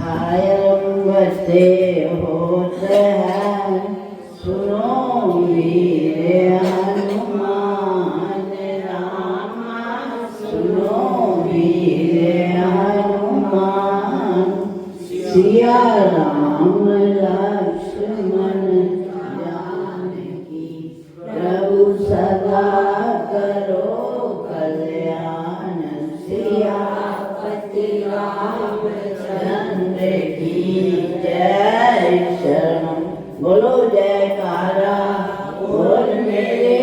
बसे होते हैं सुनो वीर हनुमान राम, सुनो वीर हनुमान। सिया राम लक्ष्मण जानकी, प्रभु सदा करो कल्याण। सियापति रामचंद्र की जय। शरण बोलो जयकारा बोल मेरे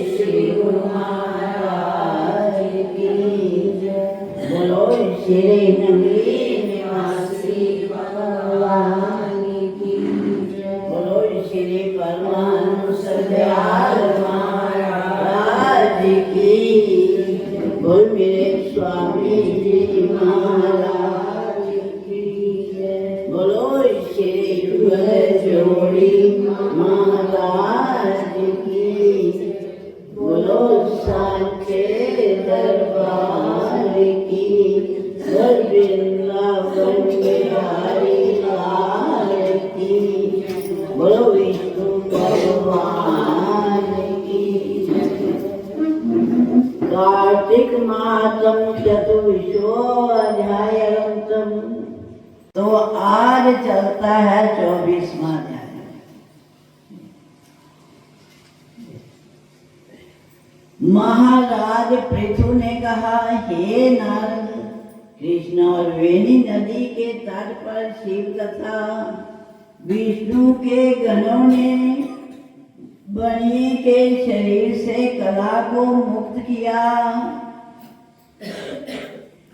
श्री गुरु महाराज की जय। बोलो श्री नगरी निवासी भगवान की जय। बोलो श्री परमानंद दयाल महाराज की। बोल मेरे स्वामी जी महाराज की जय। बोलो श्री जोड़ी महाराज की। बोलो सांचे दरबार की। वृंदावन बिहारी लाल की। बोलो विष्णु भगवान की। कार्तिक मासम चतुर्दशोऽध्यायम्। तो आज चलता है 24वां अध्याय। महाराज पृथु ने कहा, हे नारद, कृष्ण और वेणी नदी के तट पर शिव तथा विष्णु के गणों ने बनिए के शरीर से कला को मुक्त किया।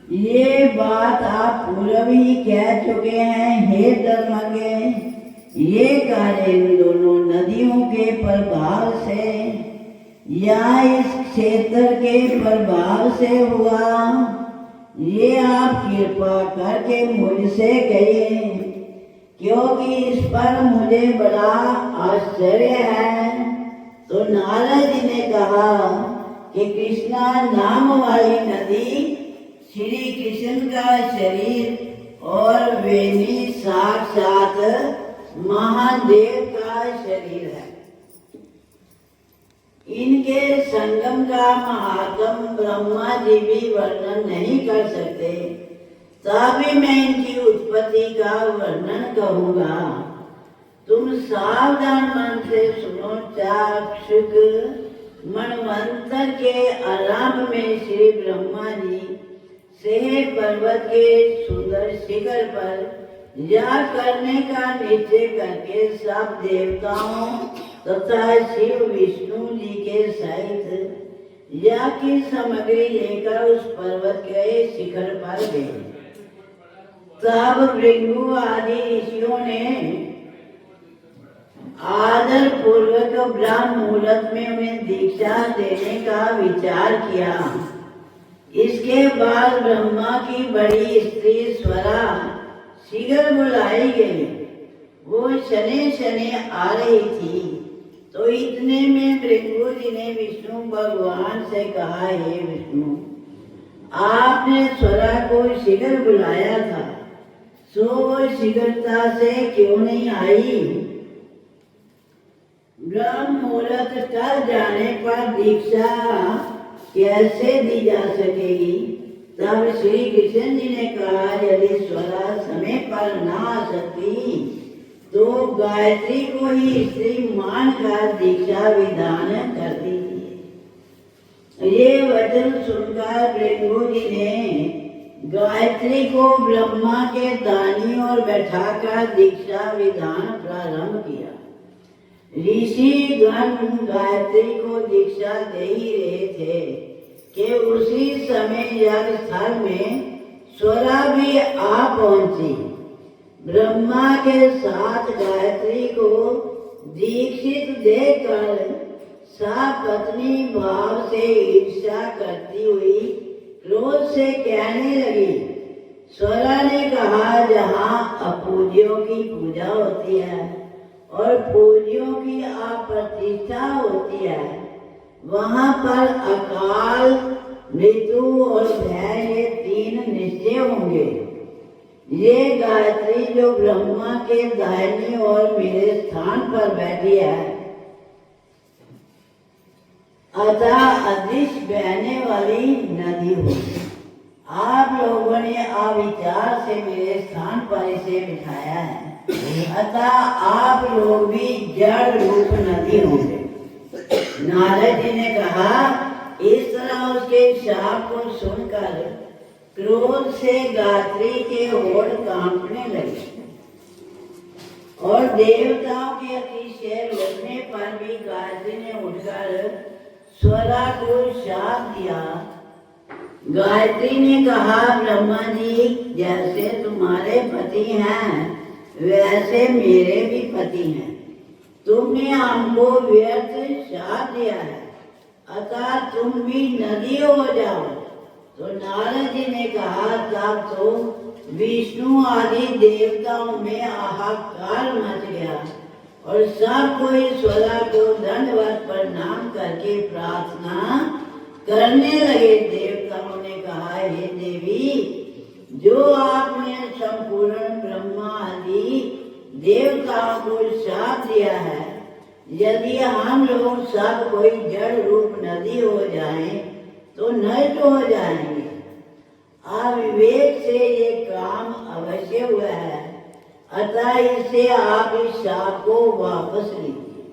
ये बात आप पूर्व ही कह चुके हैं। हे धर्मज्ञ, ये कार्य इन दोनों नदियों के प्रभाव से या इस क्षेत्र के प्रभाव से हुआ। ये आप कृपा करके मुझसे कहिए, क्योंकि इस पर मुझे बड़ा आश्चर्य है। तो नारद जी ने कहा कि कृष्णा नाम वाली नदी श्री कृष्ण का शरीर और वेणी साक्षात महादेव का शरीर है। इनके संगम का महात्म ब्रह्मा जी भी वर्णन नहीं कर सकते, तभी मैं इनकी उत्पत्ति का वर्णन कहूँगा। तुम सावधान मन से सुनो। चाक्षुष मनवंतर के आरंभ में श्री ब्रह्मा जी सेह पर्वत के सुंदर शिखर पर या करने का निश्चय करके सब देवताओं तथा शिव विष्णु जी के सहित या की सामग्री लेकर उस पर्वत के शिखर पर गए। तब भृगु आदि ऋषियों ने आदर पूर्वक ब्रह्म मुहूर्त में उन्हें दीक्षा देने का विचार किया। इसके बाद ब्रह्मा की बड़ी स्त्री स्वरा शीघ्र बुलाई गई। वो शनि शनि आ रही थी। तो इतने में भृगु जी ने विष्णु भगवान से कहा, हे विष्णु, आपने स्वरा को शीघ्र बुलाया था, सो वो शीघ्रता से क्यों नहीं आई? ब्रह्म मुहूर्त टल जाने पर दीक्षा कैसे दी जा सकेगी? तब श्री कृष्ण जी ने कहा, यदि स्वरा समय पर ना आ सकती तो गायत्री को ही स्त्री मानकर दीक्षा विधान कर दीजिए। ये वचन सुनकर भृगु जी ने गायत्री को ब्रह्मा के दानी और बैठाकर दीक्षा विधान प्रारंभ किया। ऋषि गण गायत्री को दीक्षा दे ही रहे थे कि उसी समय यज्ञ स्थल में स्वरा भी आ पहुंची। ब्रह्मा के साथ गायत्री को दीक्षित देकर सपत्नी भाव से ईर्ष्या करती हुई क्रोध से कहने लगी, स्वरा ने कहा, जहाँ अपूज्यों की पूजा होती है और पूज्यों की अप्रतिष्ठा होती है, वहाँ पर अकाल, मृत्यु और भय ये तीन निश्चय होंगे। ये गायत्री जो ब्रह्मा के दाहिनी ओर मेरे स्थान पर बैठी है, अतः अदृश्य बहने वाली नदी होगी। आप लोगों ने अविचार से मेरे स्थान पर इसे बिठाया है, अतः आप लोग भी जड़ रूप नदी होंगे। नारद जी ने कहा, इस तरह उसके शाप को सुनकर क्रोध से गायत्री के होठ कांपने लगे और देवताओं के अतिशय रोकने पर भी गायत्री ने उठकर स्वरा को शाप दिया। गायत्री ने कहा, ब्रह्मा जी, जैसे तुम्हारे पति हैं वैसे मेरे भी पति हैं। तुमने हमको व्यर्थ शाप दिया है, अतः तुम भी नदी हो जाओ। तो नारद जी ने कहा, तब तो विष्णु आदि देवताओं में हाहाकार मच गया और सब कोई स्वरा को दंडवत प्रणाम करके प्रार्थना करने लगे। देवताओं ने कहा, हे देवी, जो आपने संपूर्ण ब्रह्मा आदि देवताओं को शाप दिया है, यदि हम लोग सब कोई जड़ रूप नदी हो जाएं तो नष्ट हो जाएंगे। अविवेक से ये काम अवश्य हुआ है, अतः इससे आप इस शाप को वापस लीजिए।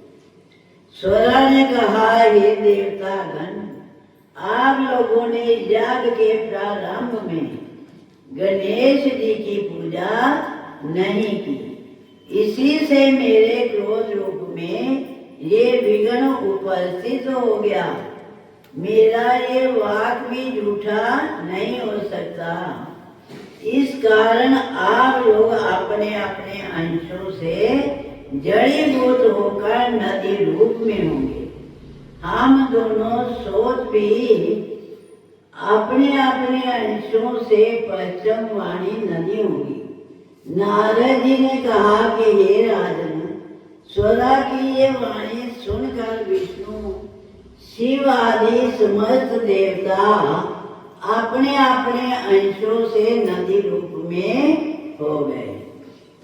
स्वरा ने कहा, हे देवतागण, आप लोगों ने यज्ञ के प्रारंभ में गणेश जी की पूजा नहीं की, इसी से मेरे क्रोध रूप में ये विघ्न उपस्थित हो गया। मेरा ये वाक भी झूठा नहीं हो सकता। इस कारण आप लोग अपने अपने अंशों से जड़ीभूत होकर नदी रूप में होंगे। हम दोनों सोच भी अपने अपने अंशों से पश्चिम वाणी नदी होगी। नारद जी ने कहा कि हे राजन, स्वरा की ये वाणी सुनकर विष्णु, शिव आदि समस्त देवता अपने अपने अंशों से नदी रूप में हो गए।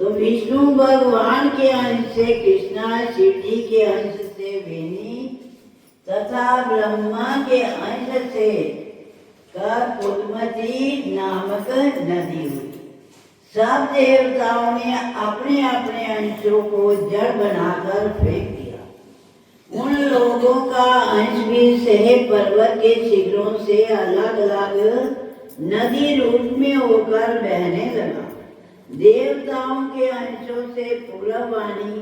तो विष्णु भगवान के अंश से कृष्णा, शिव जी के अंश से वेणी तथा ब्रह्मा के अंश से कर्पूरमती नामक नदी हुई। सब देवताओं ने अपने अपने अंशों को जड़ बनाकर फेंक दिया। उन लोगों का अंश भी सहे पर्वत के शिखरों से अलग अलग नदी रूप में होकर बहने लगा। देवताओं के अंशों से पूर्ववाणी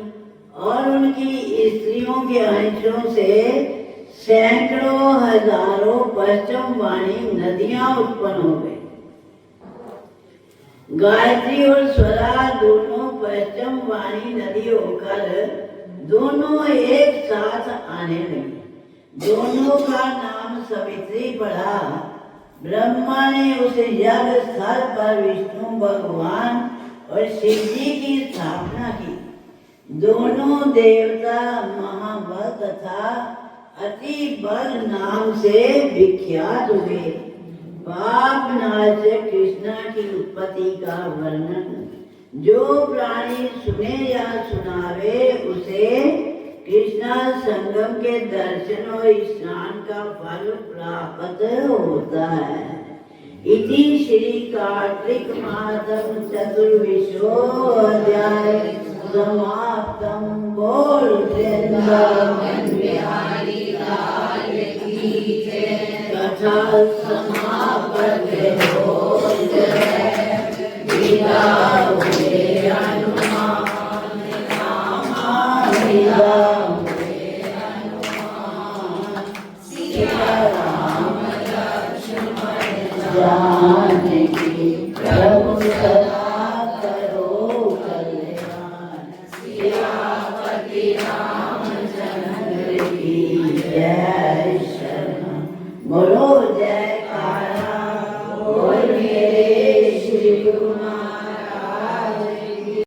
और उनकी स्त्रियों के अंशों से सैकड़ों हजारों पश्चिम वाणी नदियां उत्पन्न हो गई। गायत्री और स्वरा दोनों पश्चिम वाणी नदी होकर दोनों एक साथ आने लगी। दोनों का नाम सवित्री पड़ा। ब्रह्मा ने उस यज्ञ स्थल पर विष्णु भगवान और शिव जी की स्थापना की। दोनों देवता महाबल तथा अति बल नाम से विख्यात हुए। पाप नाशक कृष्णा की उत्पत्ति का वर्णन जो प्राणी सुने या सुनावे उसे कृष्णा संगम के दर्शन और स्नान का फल प्राप्त होता है। इति श्री कार्तिक मासम चतुर्विंशोऽध्याय समाप्तम। बोल वृंदावन बिहारी लाल की जय। कथा समापते बोल जय। विदा हुए हनुमान रामा, विदा हुए हनुमान सिया राम लक्ष्मण जानकी। प्रभु सदा करो कल्याण। सियापति रामचंद्र की जय। शरण बोलो।